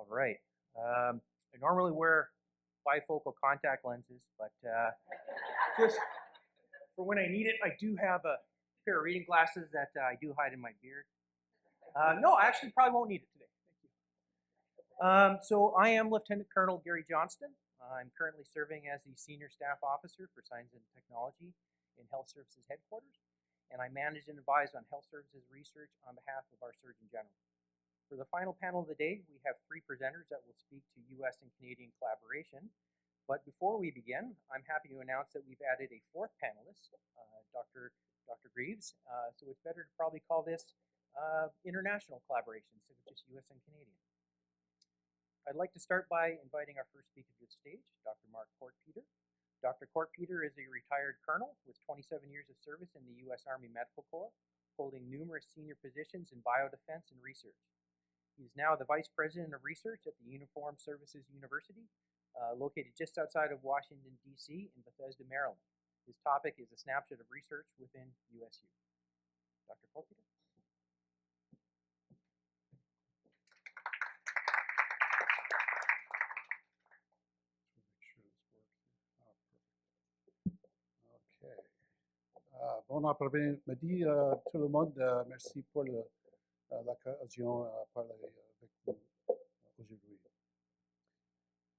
All right. I normally wear bifocal contact lenses, but just for when I need it, I do have a pair of reading glasses that I do hide in my beard. No, I actually probably won't need it today. Thank you. So I am Lieutenant Colonel Gary Johnston. I'm currently serving as the Senior Staff Officer for Science and Technology in Health Services Headquarters, and I manage and advise on health services research on behalf of our Surgeon General. For the final panel of the day, we have 3 presenters that will speak to U.S. and Canadian collaboration. But before we begin, I'm happy to announce that we've added a 4th panelist, Dr. Greaves. So it's better to probably call this international collaboration instead of just U.S. and Canadian. I'd like to start by inviting our first speaker to the stage, Dr. Mark Kortpeter. Dr. Kortpeter is a retired colonel with 27 years of service in the U.S. Army Medical Corps, holding numerous senior positions in biodefense and research. He is now the Vice President of Research at the Uniformed Services University, located just outside of Washington, D.C. in Bethesda, Maryland. His topic is a snapshot of research within USU. Dr. Kortpeter. Bon après-midi tout le monde. Merci pour l'occasion de parler avec vous aujourd'hui.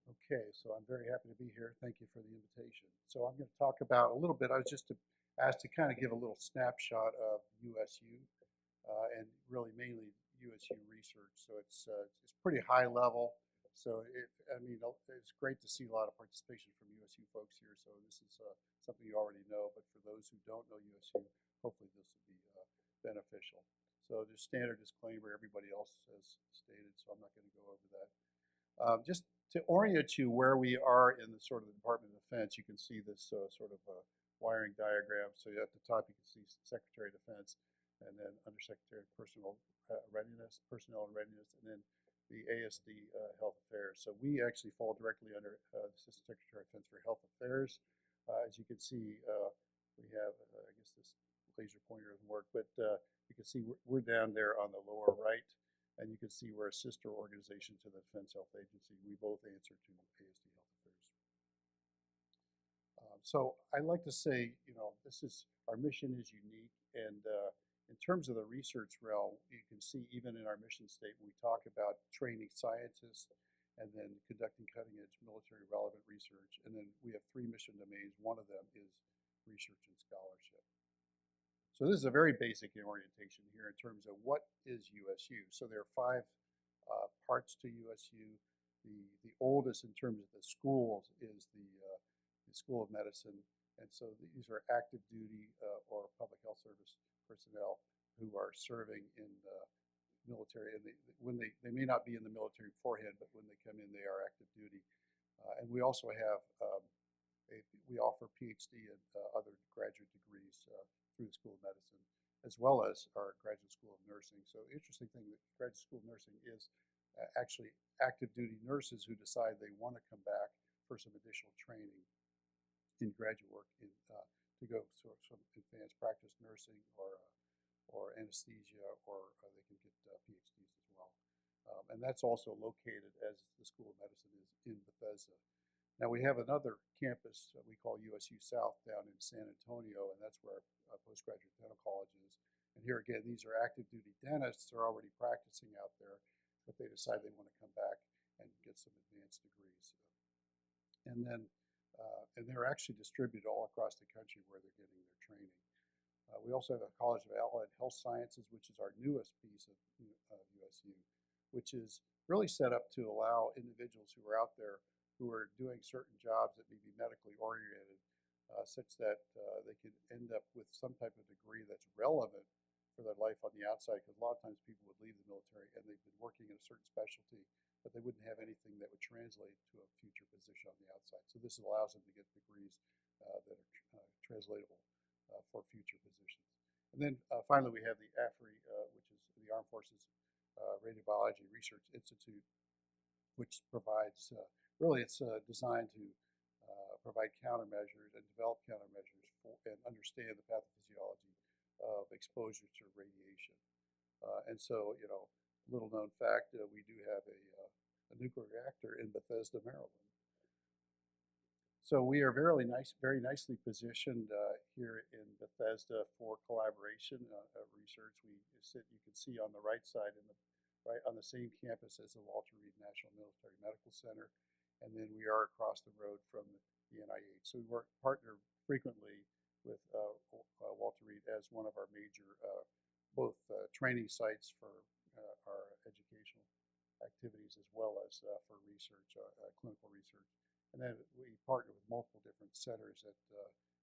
Okay, so I'm very happy to be here. Thank you for the invitation. So I'm going to talk about a little bit. I was just asked to kind of give a little snapshot of USU and really mainly USU research. So it's pretty high level. So it's great to see a lot of participation from USU folks here. So this is something you already know, but for those who don't know USU, hopefully this will be beneficial. So the standard disclaimer everybody else has stated, so I'm not going to go over that. Just to orient you where we are in the sort of the Department of Defense, you can see this sort of wiring diagram. So at the top you can see Secretary of Defense, and then Undersecretary of Personnel and Readiness, and then the ASD Health Affairs. So we actually fall directly under Assistant Secretary of Defense for Health Affairs. As you can see, we have, I guess this laser pointer doesn't work, but you can see we're down there on the lower right, and you can see we're a sister organization to the Defense Health Agency. We both answer to ASD Health Affairs. So I like to say, our mission is unique, and in terms of the research realm, you can see even in our mission statement, we talk about training scientists and then conducting cutting-edge military relevant research. And then we have 3 mission domains. One of them is research and scholarship. So this is a very basic orientation here in terms of what is USU. So there are 5 parts to USU. The oldest in terms of the schools is the School of Medicine. And so these are active duty or public health service personnel who are serving in the military, and they may not be in the military beforehand, but when they come in, they are active duty. And we also have we offer PhD and other graduate degrees through the School of Medicine, as well as our Graduate School of Nursing. So interesting thing that Graduate School of Nursing is actually active duty nurses who decide they want to come back for some additional training in graduate work to go sort of some advanced practice nursing or anesthesia, or they can get PhDs as well. And that's also located, as the School of Medicine is, in Bethesda. Now we have another campus that we call USU South down in San Antonio, and that's where our postgraduate dental college is. And here again, these are active duty dentists. They're already practicing out there, but they decide they want to come back and get some advanced degrees. And then and they're actually distributed all across the country where they're getting their training. We also have a College of Allied Health Sciences, which is our newest piece of USU, which is really set up to allow individuals who are out there who are doing certain jobs that may be medically oriented, such that they can end up with some type of degree that's relevant for their life on the outside, because a lot of times people would leave the military and they've been working in a certain specialty, but they wouldn't have anything that would translate to a future position on the outside. So this allows them to get degrees that are translatable for future positions. And then finally, we have the AFRI, which is the Armed Forces Radiobiology Research Institute, which provides, really it's designed to provide countermeasures and develop countermeasures and understand the pathophysiology of exposure to radiation. And so, little known fact, we do have a nuclear reactor in Bethesda, Maryland. So we are very nicely positioned here in Bethesda for collaboration research. You can see on the right side, right on the same campus as the Walter Reed National Military Medical Center, and then we are across the road from the NIH. So we partner frequently with Walter Reed as one of our major both training sites for our educational activities as well as for research, clinical research. And then we partner with multiple different centers at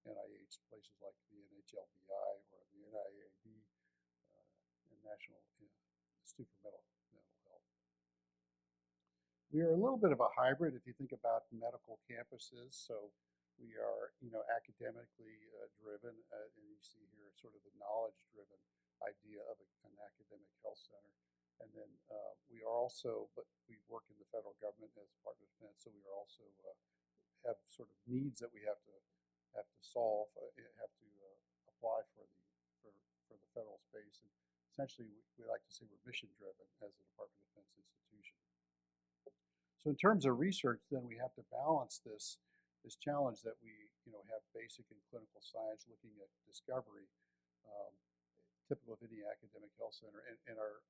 NIH, places like the NHLBI or the NIAID and National Institute for Mental Health. We are a little bit of a hybrid if you think about medical campuses. So we are, academically driven, and you see here sort of the knowledge-driven idea of an academic health center. And then we are also, but we work in the federal government as Department of Defense, so we are also have sort of needs that we have to solve, have to apply for the federal space. And essentially, we like to say we're mission driven as a Department of Defense institution. So in terms of research, then we have to balance this challenge that we have basic and clinical science looking at discovery, typical of any academic health center, and our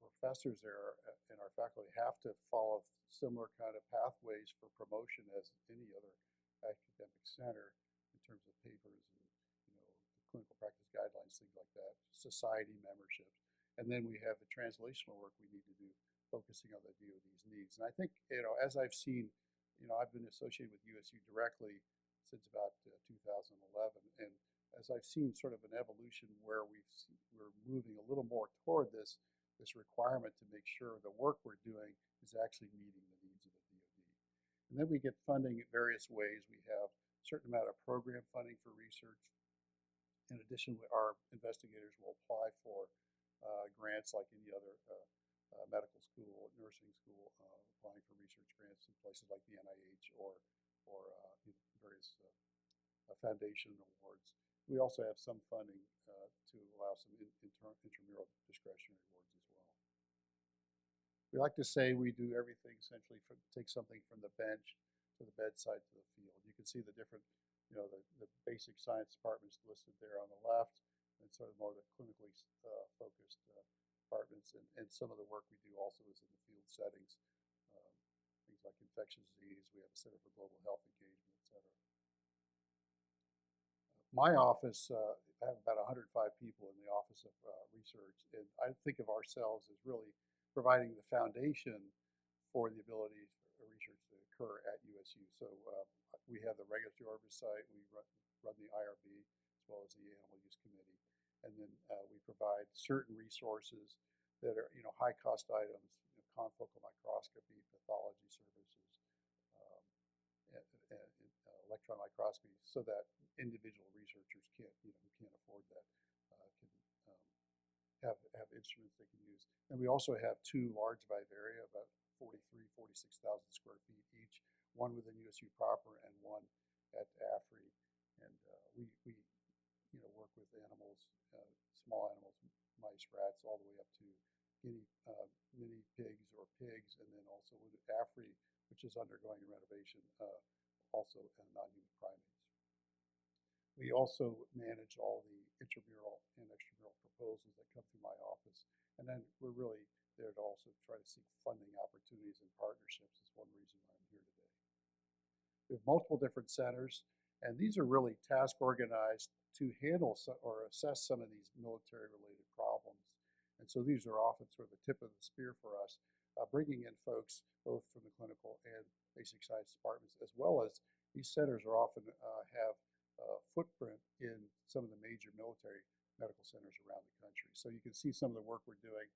professors there and our faculty have to follow similar kind of pathways for promotion as any other academic center in terms of papers and clinical practice guidelines, things like that, society memberships, and then we have the translational work we need to do, focusing on the DoD's needs. And I think as I've seen, I've been associated with USU directly since about 2011, and as I've seen sort of an evolution where we're moving a little more toward this requirement to make sure the work we're doing is actually meeting the needs of the DoD. And then we get funding in various ways. We have a certain amount of program funding for research. In addition, our investigators will apply for grants like any other medical school, nursing school, applying for research grants in places like the NIH or various foundation awards. We also have some funding to allow some intramural discretionary awards as well. We like to say we do everything essentially take something from the bench to the bedside to the field. You can see the different, the basic science departments listed there on the left, and sort of more the clinically focused departments, and some of the work we do also is in the field settings, things like infectious disease. We have a Center for Global Health Engagement, et cetera. My office, I have about 105 people in the Office of Research, and I think of ourselves as really providing the foundation for the ability for research to occur at USU. So we have the regulatory oversight, we run the IRB as well as the Animal Use Committee, and then we provide certain resources that are high cost items, confocal microscopy, pathology services, and electron microscopy, so that individual researchers who can't afford that can have instruments they can use. And we also have two large vivaria, about 46,000 square feet each, one within USU proper and one at AFRI. And we work with animals, small animals, mice, rats, all the way up to mini pigs or pigs, and then also with AFRI, which is undergoing a renovation, also non-human primates. We also manage all the intramural and extramural proposals that come through my office, and then we're really there to also try to seek funding opportunities and partnerships. Is one reason why I'm here today. We have multiple different centers, and these are really task organized to handle or assess some of these military-related problems. And so these are often sort of the tip of the spear for us, bringing in folks both from the clinical and basic science departments, as well as these centers are often have footprint in some of the major military medical centers around the country. So you can see some of the work we're doing,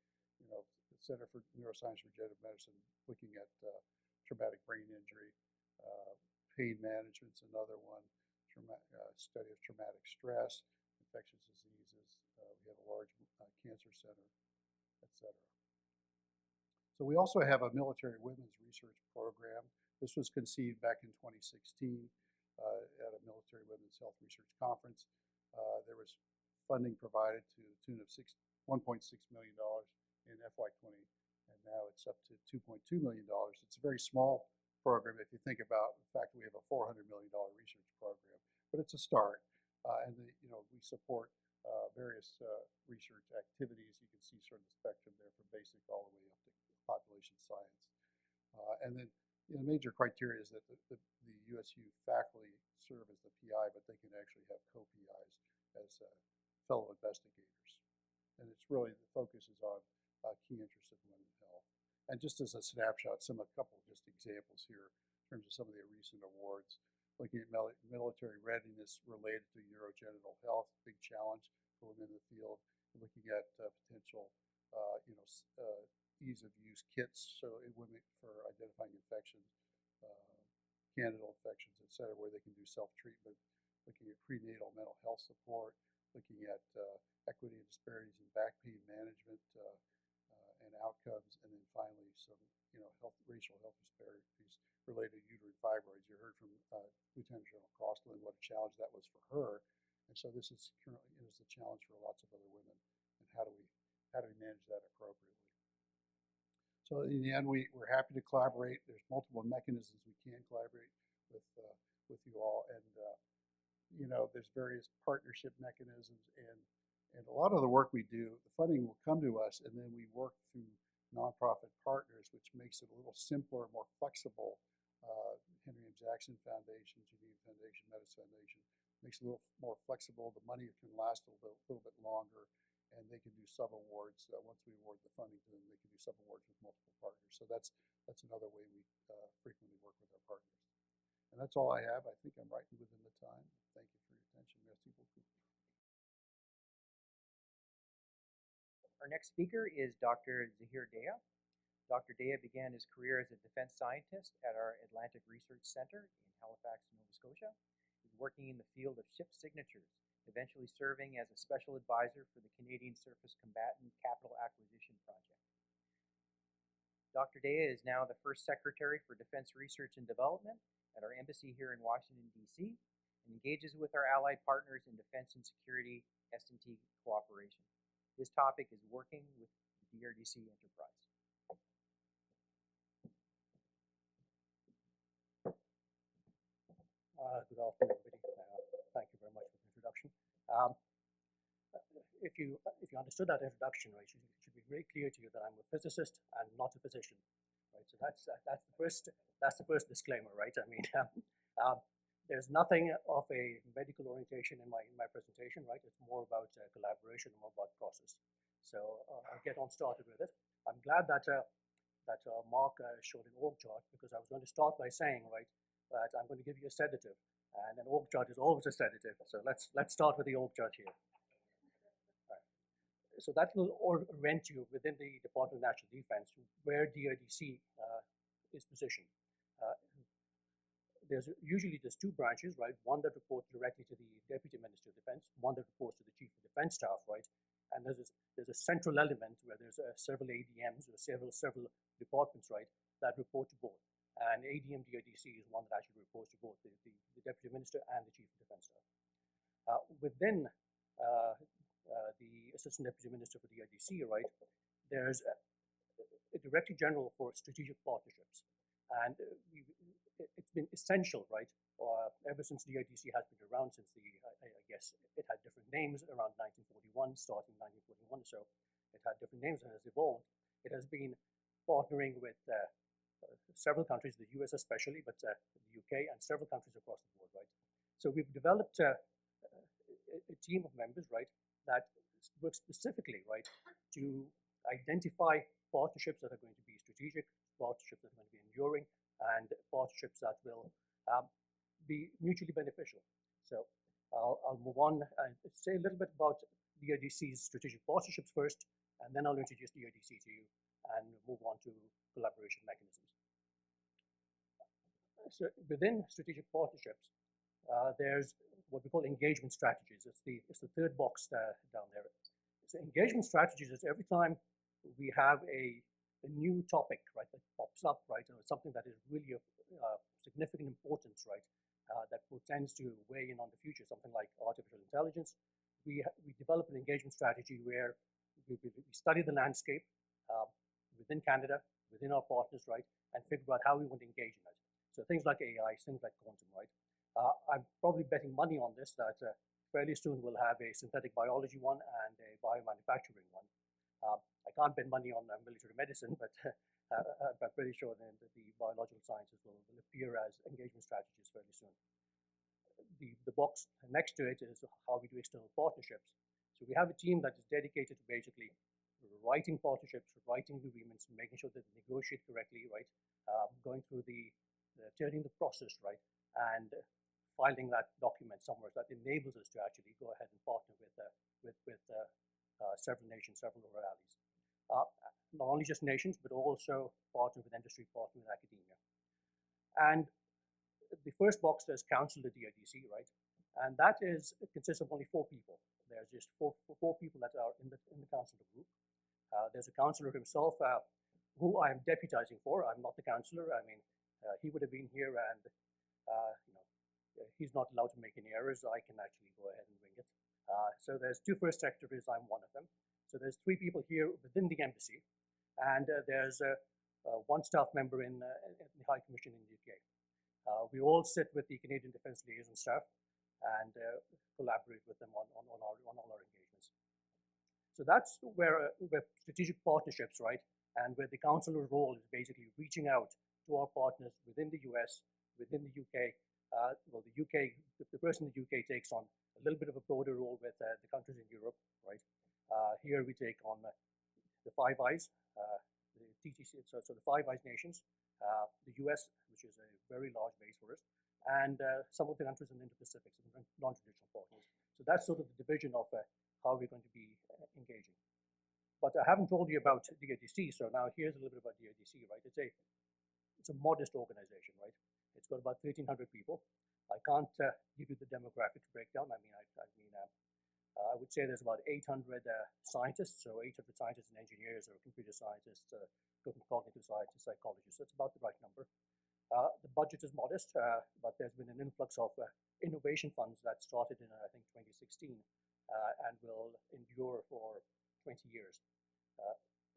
the Center for Neuroscience and Regenerative Medicine, looking at traumatic brain injury, pain management's another one, study of traumatic stress, infectious diseases. We have a large cancer center, et cetera. So we also have a military women's research program. This was conceived back in 2016 at a military women's health research conference. There was funding provided to the tune of $1.6 million in FY and now it's up to $2.2 million. It's a very small program if you think about the fact that we have a $400 million research program, but it's a start. And we support various research activities. You can see sort of the spectrum there from basic all the way up to population science. And then the major criteria is that the USU faculty serve as the PI, but they can actually have co-PIs as fellow investigators. And it's really, the focus is on key interests of women's health. And just as a snapshot, a couple of just examples here in terms of some of the recent awards. Looking at military readiness related to urogenital health, big challenge for women in the field. Looking at potential, ease of use kits, so women for identifying infections, candidal infections, et cetera, where they can do self-treatment. Looking at prenatal mental health support. Looking at equity and disparities in back pain management and outcomes, and then finally some, racial health disparities related to uterine fibroids. You heard from Lieutenant General Crossland what a challenge that was for her, and so this is currently is the challenge for lots of other women. And how do we manage that appropriately? So in the end, we're happy to collaborate. There's multiple mechanisms we can collaborate with you all, and there's various partnership mechanisms, and a lot of the work we do, the funding will come to us, and then we work through nonprofit partners, which makes it a little simpler, more flexible. Henry M. Jackson Foundation, Geneva Foundation, Metis Foundation, makes it a little more flexible. The money can last a little bit longer, and they can do sub-awards. Once we award the funding to them, they can do sub-awards with multiple partners. So that's another way we frequently work with our partners. And that's all I have. I think I'm right within the time. Thank you for your attention. Merci beaucoup. Our next speaker is Dr. Zahir Dea. Dr. Dea began his career as a defense scientist at our Atlantic Research Center in Halifax, Nova Scotia. He's working in the field of ship signatures, eventually serving as a special advisor for the Canadian Surface Combatant Capital Acquisition Project. Dr. Dea is now the first Secretary for Defense Research and Development at our embassy here in Washington, D.C., and engages with our allied partners in defense and security S&T cooperation. His topic is working with the DRDC Enterprise. Good afternoon, everybody. Thank you very much for the introduction. If you understood that introduction, right, it should be very clear to you that I'm a physicist and not a physician, right? So that's the first disclaimer, right? I mean, there's nothing of a medical orientation in my presentation, right? It's more about collaboration, more about process. So I'll get on started with it. I'm glad that Mark showed an org chart, because I was going to start by saying, right, that I'm going to give you a sedative, and an org chart is always a sedative. So let's start with the org chart here. Right. So that will orient you within the Department of National Defense where DRDC is positioned. There's two branches, right? One that reports directly to the Deputy Minister of Defense, one that reports to the Chief of Defense Staff, right? And there's a central element where there's several ADMs or several departments, right, that report to both. And ADM DRDC is one that actually reports to both the Deputy Minister and the Chief of Defense Staff. Within the Assistant Deputy Minister for DRDC, right, there's a Director General for Strategic Partnerships. And it's been essential, right, ever since DRDC has been around, since I guess it had different names around 1941, starting 1941, so it had different names and has evolved. It has been partnering with several countries, the US especially, but the UK and several countries across the board, right? So we've developed a team of members, right, that work specifically, right, to identify partnerships that are going to be strategic, partnerships that are going to be enduring, and partnerships that will be mutually beneficial. So I'll move on and say a little bit about DRDC's strategic partnerships first, and then I'll introduce DRDC to you and move on to collaboration mechanisms. So within strategic partnerships, there's what we call engagement strategies. It's the third box down there. So engagement strategies is every time we have a new topic, right, that pops up, right, or something that is really of significant importance, right, that portends to weigh in on the future, something like artificial intelligence. We develop an engagement strategy where we study the landscape, within Canada, within our partners, right, and figure out how we want to engage in it. So things like AI, things like quantum, right. I'm probably betting money on this that fairly soon we'll have a synthetic biology one and a biomanufacturing one. I can't bet money on military medicine, but I'm pretty sure then that the biological sciences will appear as engagement strategies fairly soon. The box next to it is how we do external partnerships. So we have a team that is dedicated to basically writing partnerships, writing agreements, making sure that they negotiate correctly, right? Going through turning the process, right? And filing that document somewhere that enables us to actually go ahead and partner with several nations, several rallies. Not only just nations, but also partner with industry, partner with academia. And the first box says council at DRDC, right? And that consists of only 4 people. There's just four people that are in the council group. There's a councillor himself who I'm deputizing for. I'm not the councillor. I mean, he would have been here, and he's not allowed to make any errors. I can actually go ahead and wing it. So there's 2 first secretaries. I'm one of them. So there's 3 people here within the embassy, and there's 1 staff member in the High Commission in the UK. We all sit with the Canadian Defence Liaison staff and collaborate with them on all our engagements. So that's where strategic partnerships, right, and where the councillor's role is basically reaching out to our partners within the US, within the UK. Well, the person in the UK takes on a little bit of a broader role with the countries in Europe, right? Here we take on the Five Eyes, the TTC, so the Five Eyes nations, the US, which is a very large base for us, and some of the countries in the Indo-Pacific, some non-traditional partners. So that's sort of the division of how we're going to be engaging. But I haven't told you about DRDC, so now here's a little bit about DRDC, right? It's a modest organization, right? It's got about 1,300 people. I can't give you the demographics breakdown. I would say there's about 800 scientists, so 800 scientists and engineers, or computer scientists, cognitive scientists, psychologists. That's about the right number. The budget is modest, but there's been an influx of innovation funds that started in, I think, 2016 and will endure for 20 years.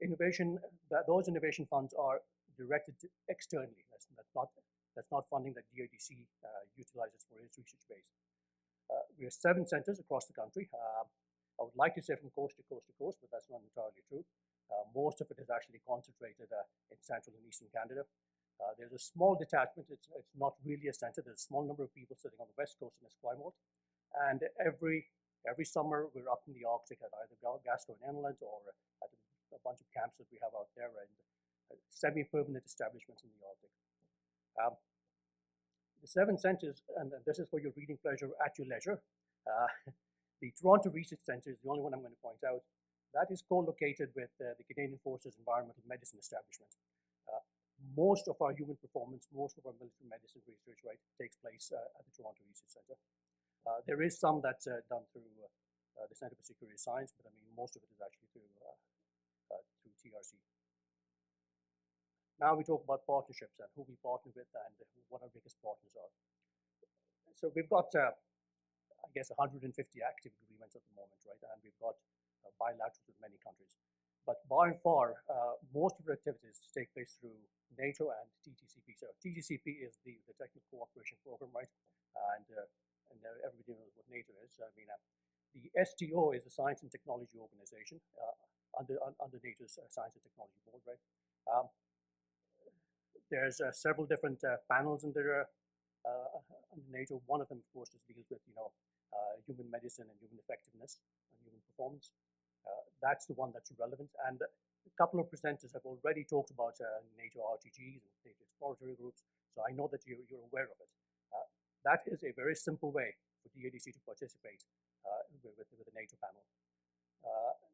Those innovation funds are directed externally. That's not funding that DRDC utilizes for its research base. We have 7 centers across the country. I would like to say from coast to coast to coast, but that's not entirely true. Most of it is actually concentrated in central and eastern Canada. There's a small detachment. It's not really a center. There's a small number of people sitting on the west coast in Esquimalt. And every summer, we're up in the Arctic at either Gascoyne Inlet or at a bunch of camps that we have out there, and semi-permanent establishments in the Arctic. The 7 centers, and this is for your reading pleasure at your leisure. The Toronto Research Centre is the only one I'm going to point out. That is co-located with the Canadian Forces Environmental Medicine Establishment. Most of our human performance, most of our military medicine research, right, takes place at the Toronto Research Centre. There is some that's done through the Centre for Security Science, but I mean, most of it is actually through TRC. Now we talk about partnerships and who we partner with and what our biggest partners are. So we've got, I guess, 150 active agreements at the moment, right? And we've got bilaterals with many countries. But by and far, most of our activities take place through NATO and TTCP. So TTCP is the Technical Cooperation Program, right? And everybody knows what NATO is. I mean, the STO is the Science and Technology Organization under NATO's Science and Technology Board, right? There's several different panels under NATO. One of them, of course, deals with human medicine and human effectiveness and human performance. That's the one that's relevant. And a couple of presenters have already talked about NATO RTGs and NATO exploratory groups, so I know that you're aware of it. That is a very simple way for DRDC to participate with the NATO panel.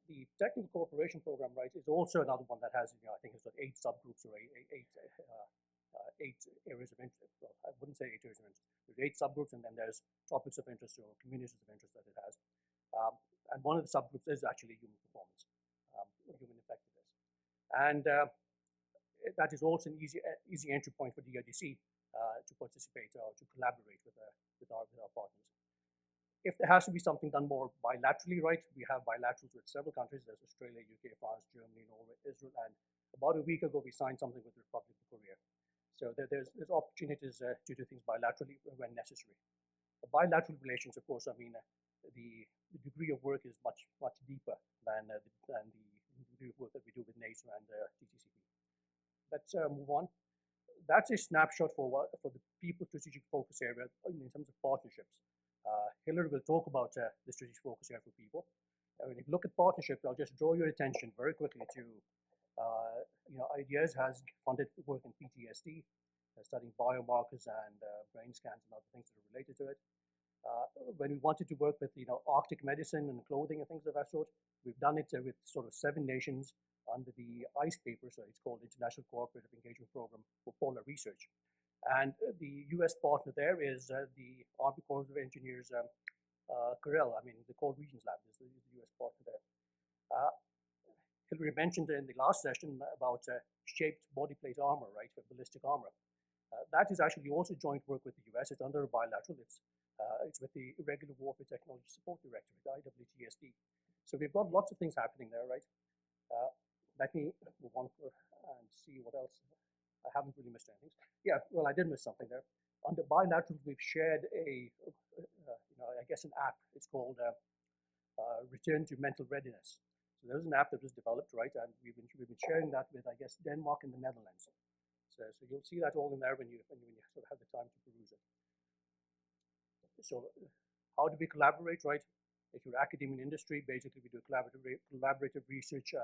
The Technical Cooperation Program, right, is also another one that has, I think it's got 8 subgroups or 8 areas of interest. Well, I wouldn't say 8 areas of interest. There's 8 subgroups, and then there's topics of interest or communities of interest that it has. And one of the subgroups is actually human performance, human effectiveness. And that is also an easy entry point for DRDC to participate or to collaborate with our partners. If there has to be something done more bilaterally, right, we have bilaterals with several countries. There's Australia, UK, France, Germany, Norway, Israel, and About a week ago, we signed something with the Republic of Korea. So there's opportunities to do things bilaterally when necessary. The bilateral relations, of course, I mean, the degree of work is much deeper than the degree of work that we do with NATO and TTCP. Let's move on. That's a snapshot for the people strategic focus area in terms of partnerships. Hillary will talk about the strategic focus area for people. When you look at partnerships, I'll just draw your attention very quickly to IDEAS has funded work in PTSD, studying biomarkers and brain scans and other things that are related to it. When we wanted to work with Arctic medicine and clothing and things of that sort, we've done it with sort of 7 nations under the ICE paper, so it's called International Cooperative Engagement Program for Polar Research. And the US partner there is the Army Corps of Engineers, Corel, the Cold Regions Lab is the US partner there. Hillary mentioned in the last session about shaped body plate armor, right, for ballistic armor. That is actually also joint work with the US. It's under a bilateral. It's with the Irregular Warfare Technology Support Directorate, IWTSD. So we've got lots of things happening there, right? Let me move on and see what else. I haven't really missed anything. Yeah, well, I did miss something there. Under bilateral, we've shared I guess an app. It's called Return to Mental Readiness. So there's an app that was developed, right? And we've been sharing that with, I guess, Denmark and the Netherlands. So you'll see that all in there when you sort of have the time to peruse it. So how do we collaborate, right? If you're academia and industry, basically we do collaborative research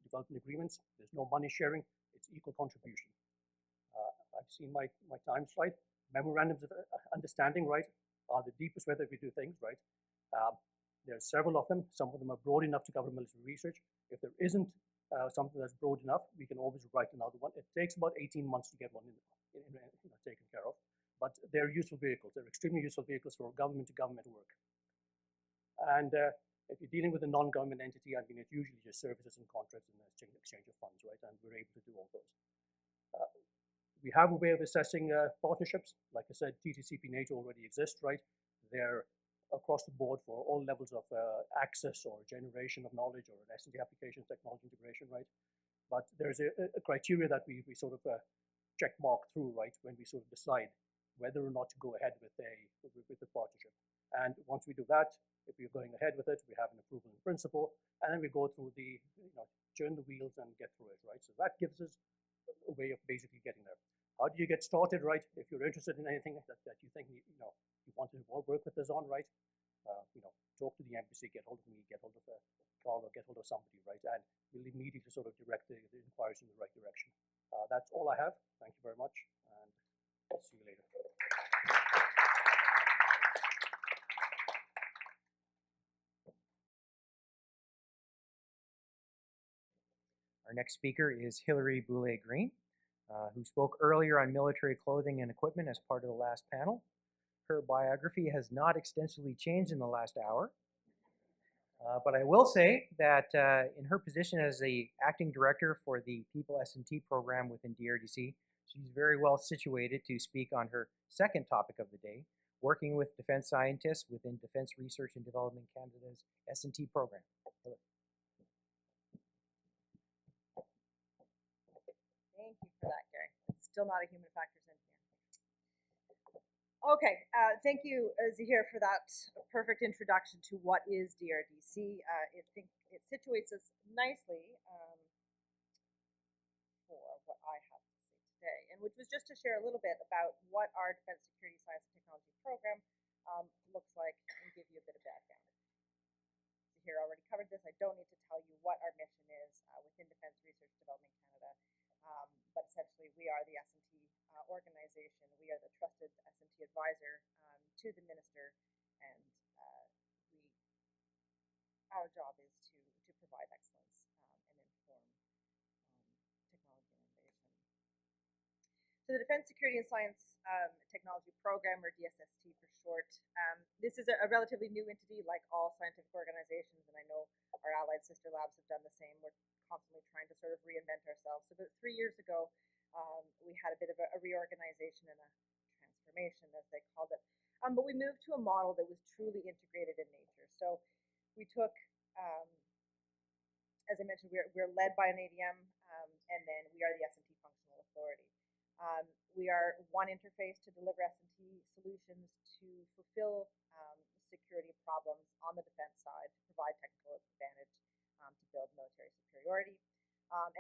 development agreements. There's no money sharing. It's equal contribution. I've seen my time slide. Memorandums of understanding, right, are the deepest way that we do things, right? There are several of them. Some of them are broad enough to cover military research. If there isn't something that's broad enough, we can always write another one. It takes about 18 months to get one taken care of. But they're useful vehicles. They're extremely useful vehicles for government-to-government work. And if you're dealing with a non-government entity, it's usually just services and contracts and exchange of funds, right? And we're able to do all those. We have a way of assessing partnerships. Like I said, TTCP NATO already exists, right? They're across the board for all levels of access or generation of knowledge or an S&T application technology integration, right? But there's a criteria that we sort of check mark through, right, when we sort of decide whether or not to go ahead with the partnership. And once we do that, if we're going ahead with it, we have an approval in principle, and then we go through turn the wheels and get through it, right? So that gives us a way of basically getting there. How do you get started, right? If you're interested in anything that you think you want to work with us on, right? Talk to the embassy, get hold of me, get hold of Carl, or get hold of somebody, right? And we'll immediately sort of direct the inquiries in the right direction. That's all I have. Thank you very much, and I'll see you later. Our next speaker is Hillary Boulay-Green, who spoke earlier on military clothing and equipment as part of the last panel. Her biography has not extensively changed in the last hour, but I will say that in her position as the acting director for the People S&T program within DRDC, she's very well situated to speak on her second topic of the day, working with defense scientists within Defense Research and Development Canada's S&T program. Thank you for that, Gary. It's still not a human factors engineer. Okay, thank you, Zahir, for that perfect introduction to what is DRDC. It situates us nicely for what I have to say today, and which was just to share a little bit about what our Defense Security Science and Technology program looks like and give you a bit of background. Zahir already covered this. I don't need to tell you what our mission is within Defense Research Development Canada. But essentially, we are the S&T organization. We are the trusted S&T advisor to the minister, and our job is to provide excellence and inform technology and innovation. So the Defense Security and Science Technology Program, or DSST for short, this is a relatively new entity, like all scientific organizations, and I know our allied sister labs have done the same. We're constantly trying to sort of reinvent ourselves. So about 3 years ago, we had a bit of a reorganization and a transformation, as they called it. But we moved to a model that was truly integrated in nature. So we took, as As I mentioned, we're led by an ADM, and then we are the S&T functional authority. We are one interface to deliver S&T solutions to fulfill security problems on the defense side, to provide technical advantage, to build military superiority,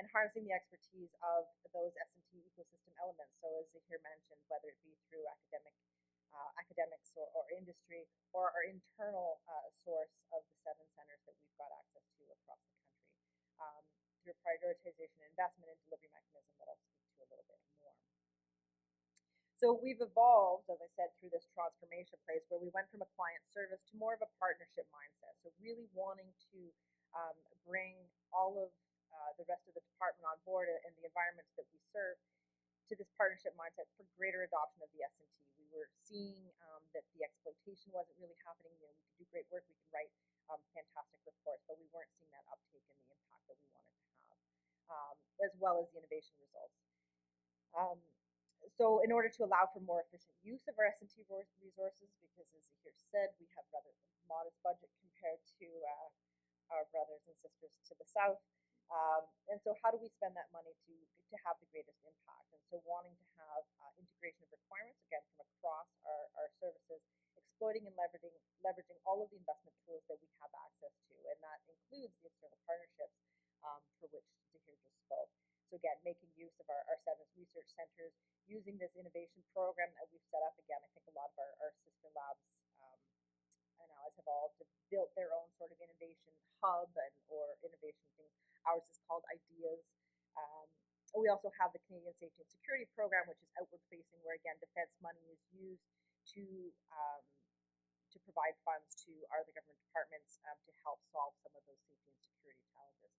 and harnessing the expertise of those S&T ecosystem elements. So as Zahir mentioned, whether it be through academics or industry, or our internal source of the 7 centers that we've got access to across the country, through prioritization and investment and delivery mechanism that I'll speak to a little bit more. So we've evolved, as I said, through this transformation phase where we went from a client service to more of a partnership mindset. So really wanting to bring all of the rest of the department on board and the environments that we serve to this partnership mindset for greater adoption of the S&T. We were seeing that the exploitation wasn't really happening. We could do great work, we can write fantastic reports, but we weren't seeing that uptake and the impact that we wanted to have, as well as the innovation results. So in order to allow for more efficient use of our S&T resources, because as Zahir said, we have rather modest budget compared to our brothers and sisters to the south. And so how do we spend that money to have the greatest impact? And so wanting to have integration of requirements, again, from across our services, exploiting and leveraging all of the investment tools that we have access to. And that includes the external partnerships for which Zahir just spoke. So again, making use of our 7 research centers, using this innovation program that we've set up. Again, I think a lot of our sister labs and allies have all built their own sort of innovation hub or innovation things. Ours is called Ideas. We also have the Canadian Safety and Security Program, which is outward facing, where again, defense money is used to provide funds to our other government departments to help solve some of those safety and security challenges.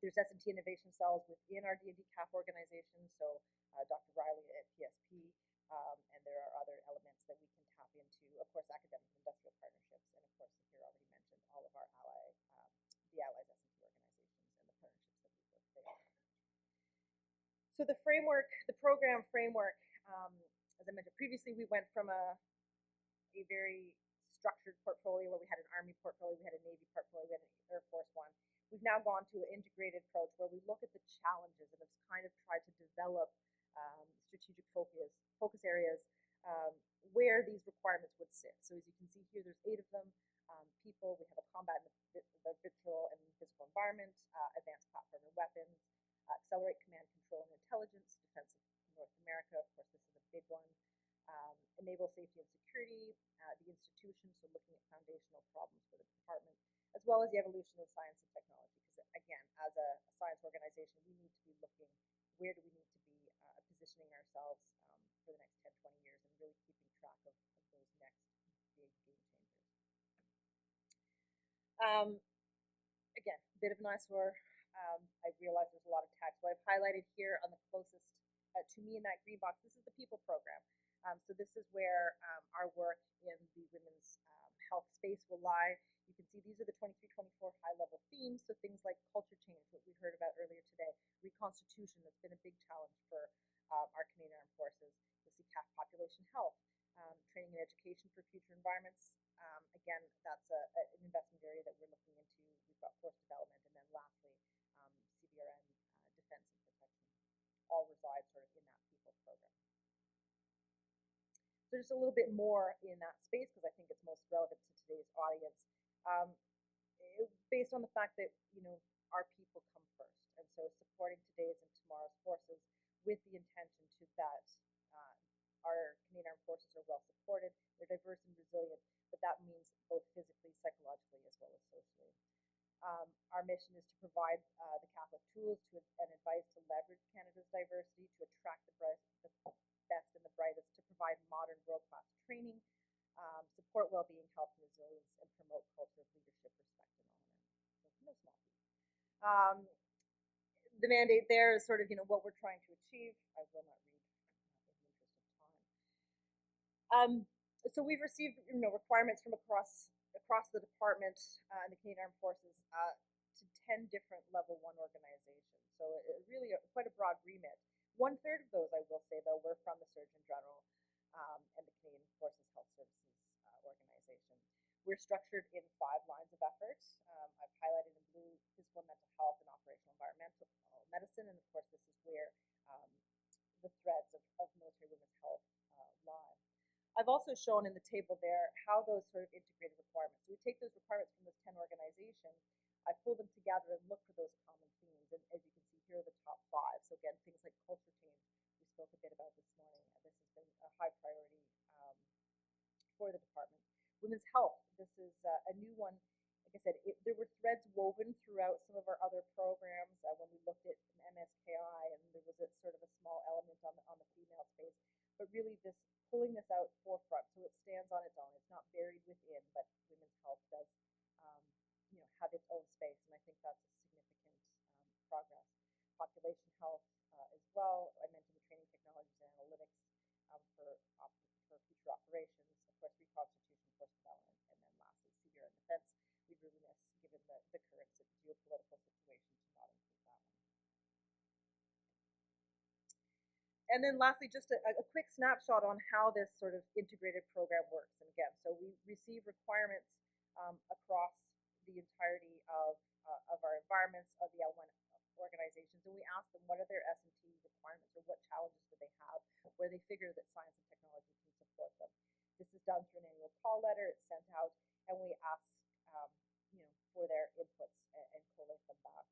There's S&T innovation cells within our D&D CAF organization, so Dr. Riley at PSP, and there are other elements that we can tap into. Of course, academic and industrial partnerships, and of course, Zahir already mentioned all of our the allies S&T organizations and the partnerships that we work there. So the program framework, as I mentioned previously, we went from a very structured portfolio where we had an Army portfolio, we had a Navy portfolio, we had an Air Force one. We've now gone to an integrated approach where we look at the challenges and have kind of tried to develop strategic focus areas where these requirements would sit. So as you can see here, there's 8 of them. People, we have a combat in the virtual and physical environment, advanced platform and weapons, accelerate command, control, and intelligence, defense of North America, of course this is a big one, enable safety and security, the institution, so looking at foundational problems for the department, as well as the evolution of science and technology. Because again, as a science organization, we need to be looking, where do we need to be positioning ourselves for the next 10, 20 years, and really keeping track of those next big game changers. Again, a bit of an eyesore. I realize there's a lot of text, but I've highlighted here on the closest to me in that green box, this is the people program. So this is where our work in the women's health space will lie. You can see these are the 23-24 high-level themes, so things like culture change, what we heard about earlier today, reconstitution, that's been a big challenge for our Canadian Armed Forces. You'll see CAF population health, training and education for future environments. Again, that's an investment area that we're looking into. We've got force development, and then lastly, CBRN, defense and protection, all reside sort of in that people program. So just a little bit more in that space, because I think it's most relevant to today's audience. Based on the fact that, our people come first, and so supporting today's and tomorrow's forces with the intention that our Canadian Armed Forces are well supported, they're diverse and resilient, but that means both physically, psychologically, as well as socially. Our mission is to provide the CAF with tools and advice to leverage Canada's diversity, to attract the best and the brightest, to provide modern world-class training, support well-being, health and resilience, and promote culture of leadership, respect, and honor. So no small feat. The mandate there is sort of, what we're trying to achieve. I will not read in the interest of time. So we've received, requirements from across the department and the Canadian Armed Forces to 10 different level 1 organizations. So really quite a broad remit. 1/3 of those, I will say, though, were from the Surgeon General and the Canadian Forces Health Services organization. We're structured in 5 lines of effort. I've highlighted in blue physical and mental health and operational environmental medicine, and of course this is where the threads of military women's health lie. I've also shown in the table there how those sort of integrated requirements. So we take those requirements from those 10 organizations, I pull them together and look for those common themes. And as you can see, here are the top 5. So again, things like culture change, we spoke a bit about this morning. This has been a high priority for the department. Women's health, this is a new one. Like I said, there were threads woven throughout some of our other programs when we looked at MSKI, and there was a sort of a small element on the female space. But really, pulling this out forefront, so it stands on its own. It's not buried within, but women's health does, have its own space, and I think that's a significant progress. Population health as well. I mentioned the training technologies and analytics for future operations. Of course, reconstitution, force development, and then lastly, CBR and defense. We'd really miss, given the current geopolitical situation, to not include that one. And then lastly, just a quick snapshot on how this sort of integrated program works. And again, so we receive requirements across the entirety of our environments, of the L1 organizations, and we ask them what are their S&T requirements, or what challenges do they have where they figure that science and technology can support them. This is done through an annual call letter. It's sent out, and we ask for their inputs and collate them back.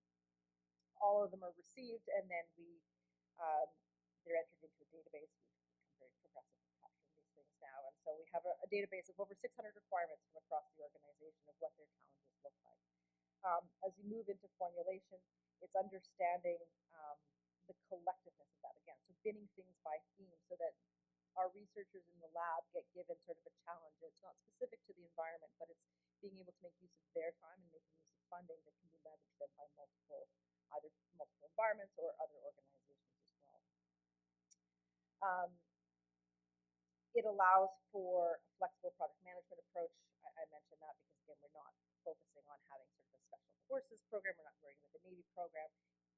All of them are received, and then they're entered into a database. We've become very progressive in capturing these things now, and so we have a database of over 600 requirements from across the organization of what their challenges look like. As we move into formulation, it's understanding the collectiveness of that again. So binning things by theme, so that our researchers in the lab get given sort of a challenge. It's not specific to the environment, but it's being able to make use of their time and making use of funding that can be leveraged then by either multiple environments or other organizations as well. It allows for a flexible project management approach. I mentioned that because, again, we're not focusing on having sort of a special forces program. We're not working with the Navy program.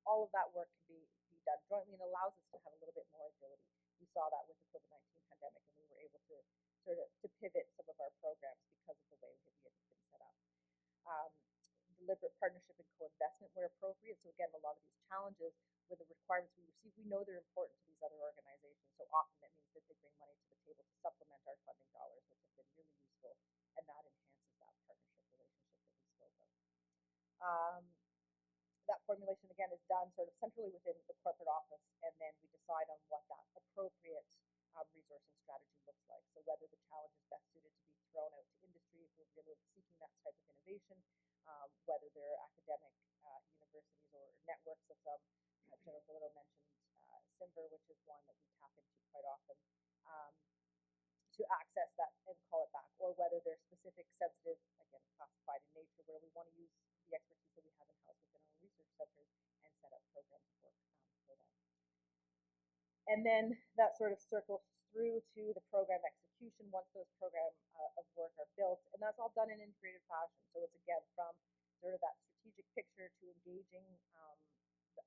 All of that work can be done jointly, and allows us to have a little bit more agility. We saw that with the COVID-19 pandemic, and we were able to sort of pivot some of our programs because of the way we had been set up. Deliberate partnership and co-investment where appropriate. So again, a lot of these challenges with the requirements we receive, we know they're important to these other organizations. So often that means that they bring money to the table to supplement our funding dollars, which have been really useful, and that enhances that partnership relationship that we spoke of. That formulation, again, is done sort of centrally within the corporate office, and then we decide on what that appropriate resourcing strategy looks like. So whether the challenge is best suited to be thrown out to industry, if we're really seeking that type of innovation, whether they're academic universities or networks of some. General Galito mentioned Simber, which is one that we tap into quite often, to access that and call it back, or whether they're specific, sensitive, again, classified in nature, where we want to use the expertise that we have in-house within our research centers and set up programs of work for them. And then that sort of circles through to the program execution once those programs of work are built, and that's all done in integrated fashion. So it's, again, from sort of that strategic picture to engaging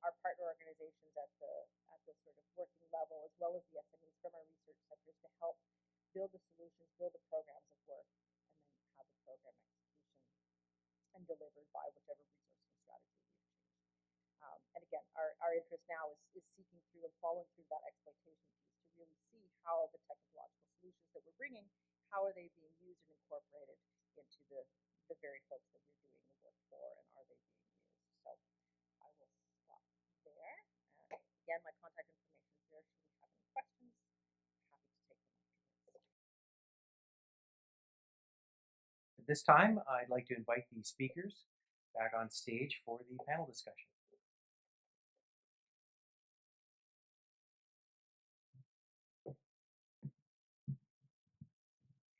our partner organizations at the sort of working level, as well as the SMEs from our research centers, to help build the solutions, build the programs of work, and then have the program execution and delivered by whichever resourcing strategy we've changed. And again, our interest now is seeking through and following through that exploitation piece to really see how the technological solutions that we're bringing, how are they being used and incorporated into the very folks that we're doing the work for, and are they being used. So I will stop there. Again, my contact information is there should we have any questions. Happy to take them afterwards. At this time, I'd like to invite the speakers back on stage for the panel discussion.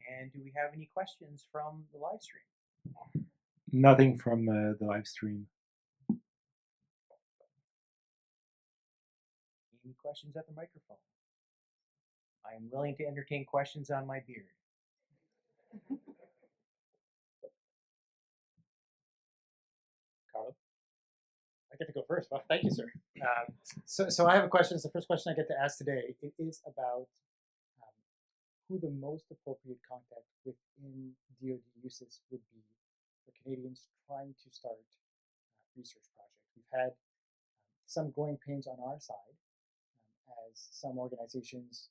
And do we have any questions from the live stream? Nothing from the live stream. Any questions at the microphone? I am willing to entertain questions on my beard. Carlo? I get to go first. Well, thank you, sir. So I have a question. It's the first question I get to ask today. It is about who the most appropriate contact within DoD uses would be for Canadians trying to start research project. We've had some growing pains on our side, as some organizations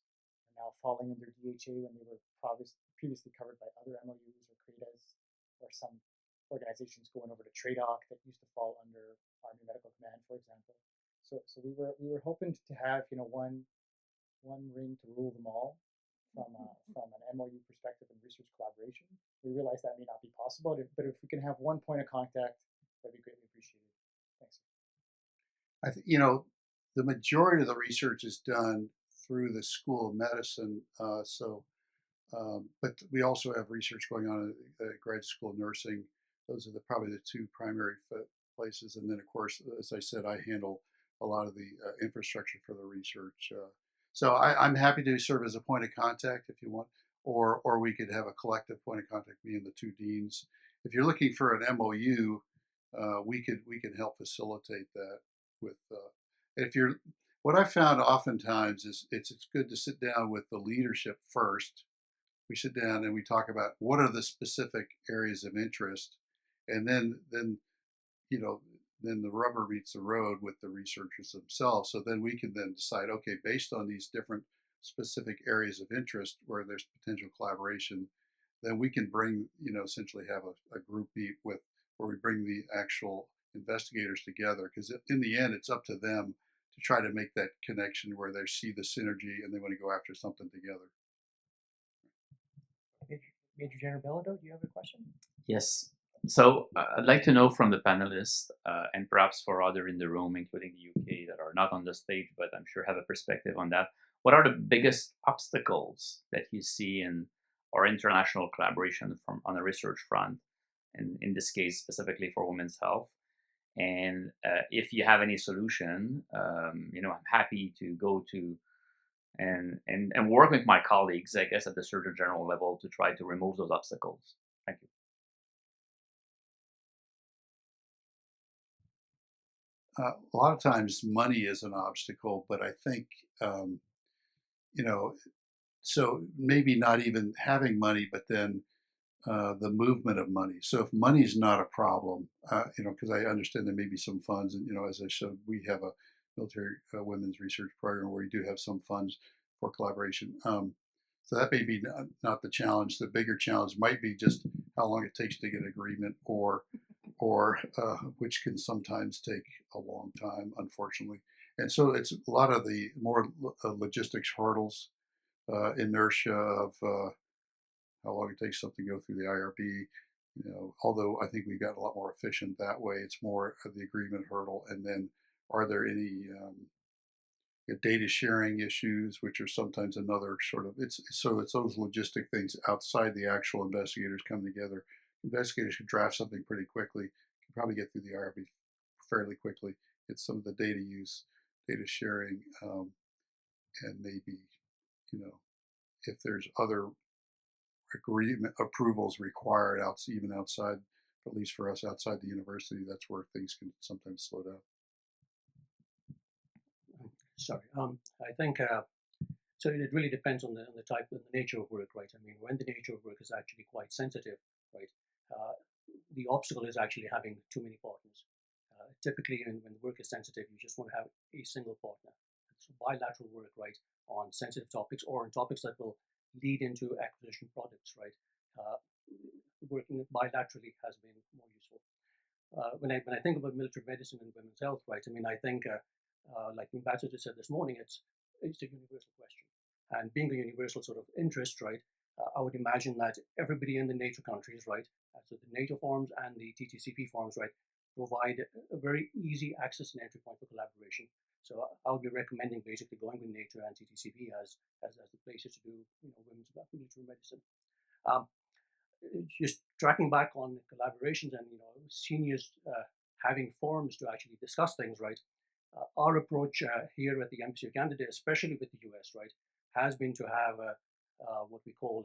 are now falling under DHA when they were previously covered by other MOUs or CRADAs, or some organizations going over to TRADOC that used to fall under Army Medical Command, for example. So we were hoping to have one ring to rule them all from an MOU perspective and research collaboration. We realize that may not be possible, but if we can have one point of contact, that'd be greatly appreciated. Thanks. I think the majority of the research is done through the School of Medicine. But we also have research going on at Graduate School of Nursing. Those are probably the two primary places. And then, of course, as I said, I handle a lot of the infrastructure for the research. So I'm happy to serve as a point of contact if you want, or we could have a collective point of contact, me and the two deans. If you're looking for an MOU, we can help facilitate that with. What I found oftentimes is it's good to sit down with the leadership first. We sit down and we talk about what are the specific areas of interest, and then the rubber meets the road with the researchers themselves. So then we can then decide, okay, based on these different specific areas of interest where there's potential collaboration, then we can bring, essentially have a group meet where we bring the actual investigators together, because in the end, it's up to them to try to make that connection where they see the synergy and they want to go after something together. Major General Bilodeau, do you have a question? Yes. So I'd like to know from the panelists, and perhaps for others in the room, including the UK, that are not on the stage, but I'm sure have a perspective on that. What are the biggest obstacles that you see in our international collaboration on the research front, and in this case specifically for women's health? And if you have any solution, I'm happy to go to and work with my colleagues, I guess, at the Surgeon General level to try to remove those obstacles. Thank you. A lot of times money is an obstacle, but I think, so maybe not even having money, but then the movement of money. So if money is not a problem, because I understand there may be some funds, and as I showed, we have a military women's research program where we do have some funds for collaboration. So that may be not the challenge. The bigger challenge might be just how long it takes to get agreement, or which can sometimes take a long time, unfortunately. And so it's a lot of the more logistics hurdles, inertia of how long it takes something to go through the IRB. Although I think we've gotten a lot more efficient that way, it's more of the agreement hurdle. And then, are there any data sharing issues, which are sometimes another sort of, it's those logistic things outside the actual investigators coming together. Investigators can draft something pretty quickly, can probably get through the IRB fairly quickly. It's some of the data use, data sharing, and maybe, if there's other agreement approvals required even outside, at least for us outside the university, that's where things can sometimes slow down. Sorry, I think so. It really depends on the type and the nature of work, right? I mean, when the nature of work is actually quite sensitive, right? The obstacle is actually having too many partners. Typically, when work is sensitive, you just want to have a single partner. So bilateral work, right, on sensitive topics or on topics that will lead into acquisition products, right? Working bilaterally has been more useful. When I think about military medicine and women's health, right? I mean, I think, like the ambassador said this morning, it's a universal question, and being a universal sort of interest, right? I would imagine that everybody in the NATO countries, right, so the NATO forums and the TTCP forums, right, provide a very easy access and entry point for collaboration. So I would be recommending basically going with NATO and TTCP as the places to do women's military medicine. Just tracking back on collaborations and seniors having forums to actually discuss things, right? Our approach here at the Embassy of Canada, especially with the US, right, has been to have what we call,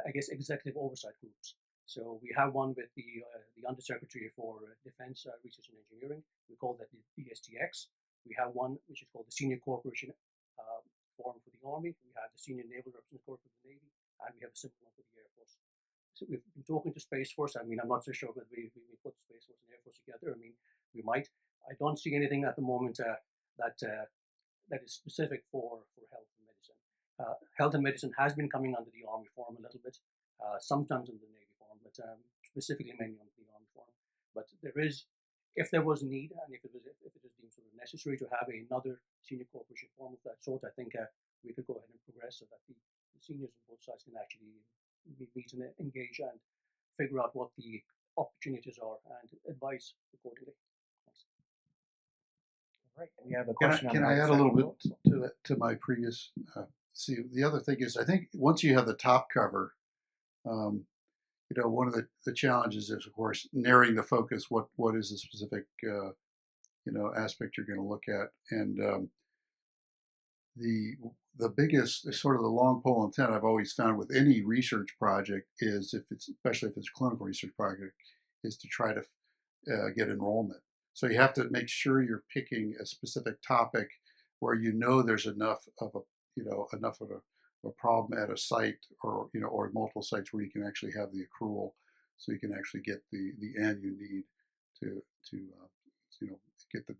I guess, executive oversight groups. So we have one with the Undersecretary for Defense Research and Engineering. We call that the BSTX. We have one which is called the Senior Corporation Forum for the Army. We have the Senior Naval Representative Corps for the Navy, and we have a simple one for the Air Force. So we've been talking to Space Force. I mean, I'm not so sure whether we put Space Force and Air Force together. other. I mean, we might. I don't see anything at the moment that is specific for health and medicine. Health and medicine has been coming under the Army form a little bit, sometimes under the Navy form, but specifically mainly under the Army form. But there is, if there was need, and if it is deemed sort of necessary to have another senior corporation form of that sort, I think we could go ahead and progress so that the seniors on both sides can actually meet and engage and figure out what the opportunities are and advise accordingly. Thanks. All right, we have a Can I, question. can on I the add a little bit outside. to that, to my previous? See, the other thing is, I think once you have the top cover, you know, one of the challenges is, of course, narrowing the focus. What is the specific, you know, aspect you're going to look at, and the biggest sort of the long pole in tent I've always found with any research project is, if it's especially if it's a clinical research project, is to try to get enrollment. So you have to make sure you're picking a specific topic where you know there's enough of a, you know, enough of a problem at a site, or, you know, or multiple sites where you can actually have the accrual, so you can actually get the N you need to you know, get the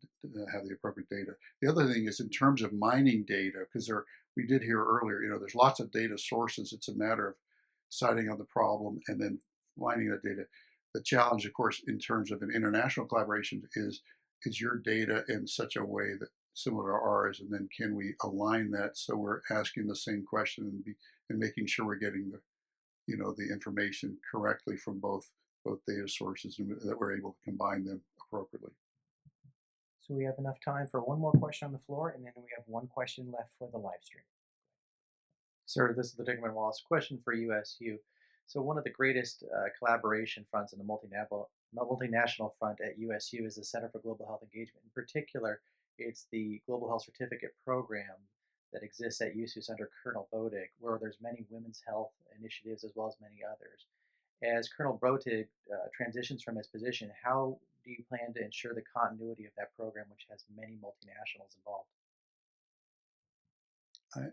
have the appropriate data. The other thing is in terms of mining data, because we did hear earlier, you know, there's lots of data sources. It's a matter of deciding on the problem and then mining that data. The challenge, of course, in terms of an international collaboration is your data in such a way that similar to ours, and then can we align that so we're asking the same question and making sure we're getting the, you know, the information correctly from both data sources, and that we're able to combine them appropriately. So we have enough time for one more question on the floor, and then we have one question left for the live stream. Sir, this is the Dickman Wallace question for USU. So one of the greatest collaboration fronts in the multinational front at USU is the Center for Global Health Engagement. In particular, it's the Global Health Certificate Program that exists at USU under Colonel Bodig, where there's many women's health initiatives as well as many others. As Colonel Bodig transitions from his position, how do you plan to ensure the continuity of that program, which has many multinationals involved?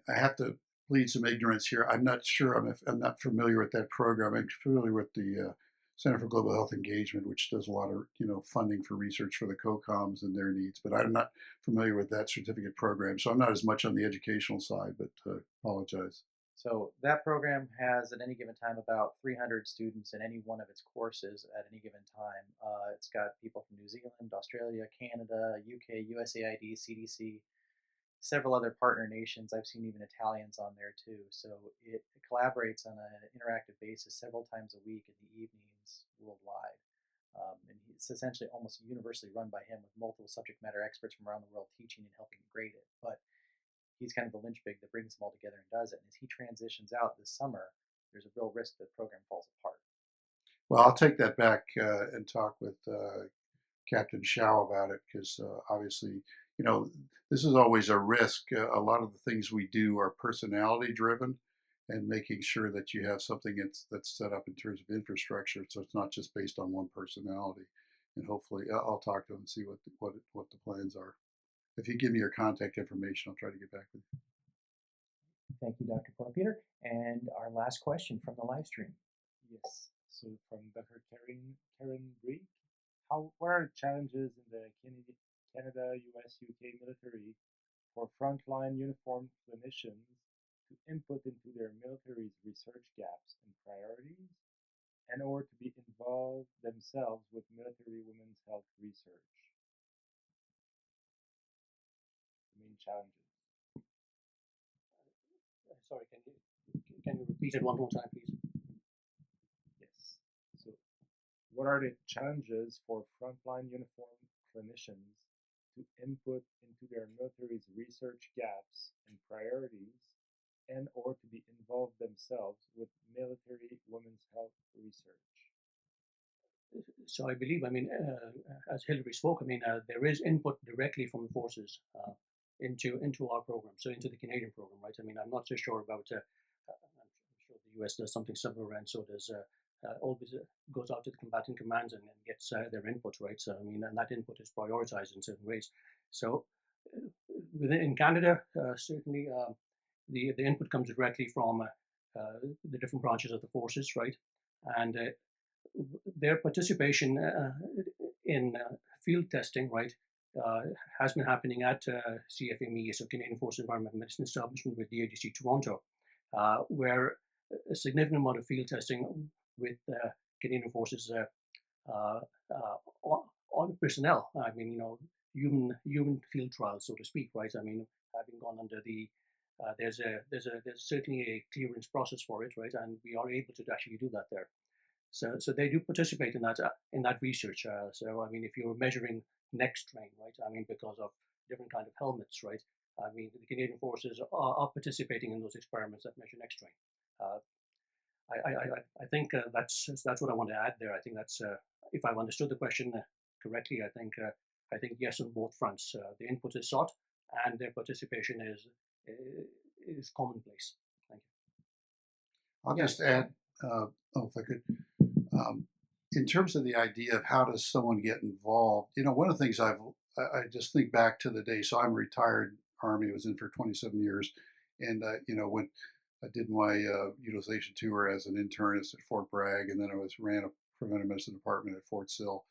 I have to plead some ignorance here. I'm not sure. I'm not familiar with that program. I'm familiar with the Center for Global Health Engagement, which does a lot of, you know, funding for research for the COCOMs and their needs. But I'm not familiar with that certificate program, so I'm not as much on the educational side. But apologize. So that program has at any given time about 300 students in any one of its courses at any given time. It's got people from New Zealand, Australia, Canada, UK, USAID, CDC, several other partner nations. I've seen even Italians on there too. So it collaborates on an interactive basis several times a week in the evenings worldwide. And it's essentially almost universally run by him, with multiple subject matter experts from around the world teaching and helping grade it. But he's kind of the linchpin that brings them all together and does it. And as he transitions out this summer, there's a real risk that the program falls apart. Well, I'll take that back and talk with Captain Shao about it, because obviously, you know, this is always a risk. A lot of the things we do are personality driven, and making sure that you have something that's set up in terms of infrastructure, so it's not just based on one personality. And hopefully, I'll talk to him and see what the plans are. If you give me your contact information, I'll try to get back with you. Thank you, Dr. Porter. And our last question from the live stream. Yes. So from Dr. Karen Bree, what are challenges in the Canada, US, UK military for frontline uniformed clinicians to input into their military's research gaps and priorities, and or to be involved themselves with military women's health research? The main challenges. Sorry, can you repeat it one more time, please? Yes. So, what are the challenges for frontline uniformed clinicians to input into their military's research gaps and priorities, and or to be involved themselves with military women's health research? So I believe, as Hillary spoke, there is input directly from the forces into our program, so into the Canadian program, right? I'm not so sure about, I'm sure the US does something similar, and so does, always goes out to the combatant commands and gets their input, right? So, and that input is prioritized in certain ways. So in Canada, certainly the input comes directly from the different branches of the forces, right? And their participation in field testing, right, has been happening at CFME, so Canadian Forces Environmental Medicine Establishment with DRDC Toronto, where a significant amount of field testing with Canadian Forces on personnel. I mean, human field trials, so to speak, right? I mean, having gone under the there's certainly a clearance process for it, right? And we are able to actually do that there. So they do participate in that research. So I mean, if you're measuring neck strain, right? I mean, because of different kind of helmets, right? I mean, the Canadian Forces are participating in those experiments that measure neck strain. I think that's what I want to add there. I think that's if I've understood the question correctly, I think yes on both fronts. The input is sought, and their participation is commonplace. Thank you. I'll just add, if I could, in terms of the idea of how does someone get involved, one of the things I just think back to the day. So I'm retired Army. I was in for 27 years, and when I did my utilization tour as an internist at Fort Bragg, and then I ran a preventive medicine department at Fort Sill.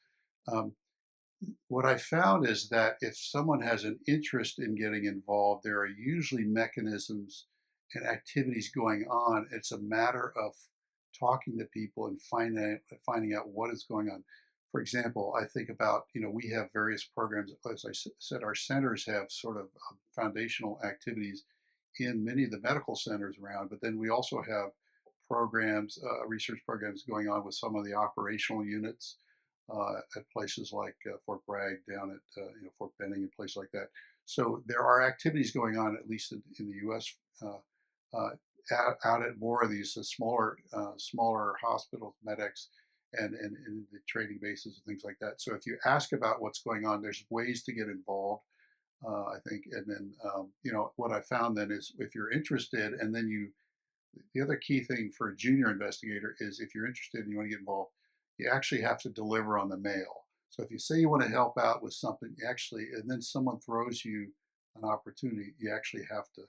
What I found is that if someone has an interest in getting involved, there are usually mechanisms and activities going on. It's a matter of talking to people and finding out what is going on. For example, I think about, we have various programs. As I said, our centers have sort of foundational activities in many of the medical centers around, but then we also have programs, research programs going on with some of the operational units at places like Fort Bragg, down at Fort Benning, and places like that. So there are activities going on, at least in the U.S., out at more of these smaller hospitals, medics, and the training bases and things like that. So if you ask about what's going on, there's ways to get involved. I think, and then what I found then is if you're interested, and then the other key thing for a junior investigator is if you're interested and you want to get involved, you actually have to deliver on the mail. So if you say you want to help out with something, and then someone throws you an opportunity, you actually have to,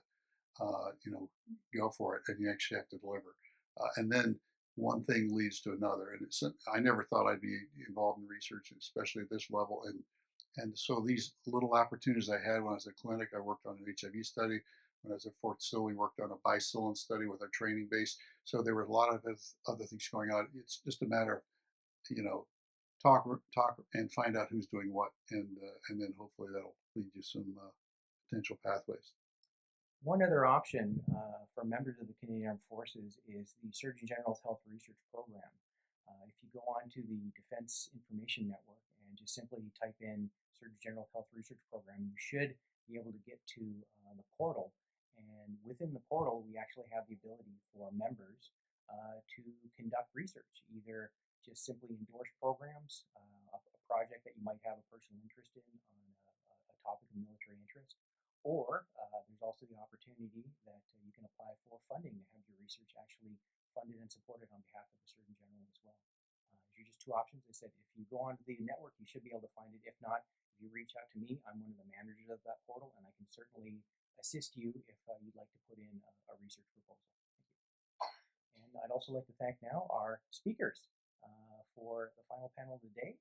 go for it, and you actually have to deliver. And then one thing leads to another. And I never thought I'd be involved in research, especially at this level. And so these little opportunities I had when I was at clinic, I worked on an HIV study. When I was at Fort Sill, we worked on a bicillin study with our training base. So there were a lot of other things going on. It's just a matter of, talk and find out who's doing what, and then hopefully that'll lead you some potential pathways. One other option for members of the Canadian Armed Forces is the Surgeon General's Health Research Program. If you go on to the Defense Information Network and just simply type in Surgeon General's Health Research Program, you should be able to get to the portal. And within the portal, we actually have the ability for members to conduct research, either just simply endorse programs, a project that you might have a personal interest in on a topic of military interest, or there's also the opportunity that you can apply for funding to have your research actually funded and supported on behalf of the Surgeon General as well. These are just two options. I said, if you go onto the network, you should be able to find it. If not, if you reach out to me, I'm one of the managers of that portal, and I can certainly assist you if you'd like to put in a research proposal. Thank you. And I'd also like to thank now our speakers for the final panel of the day.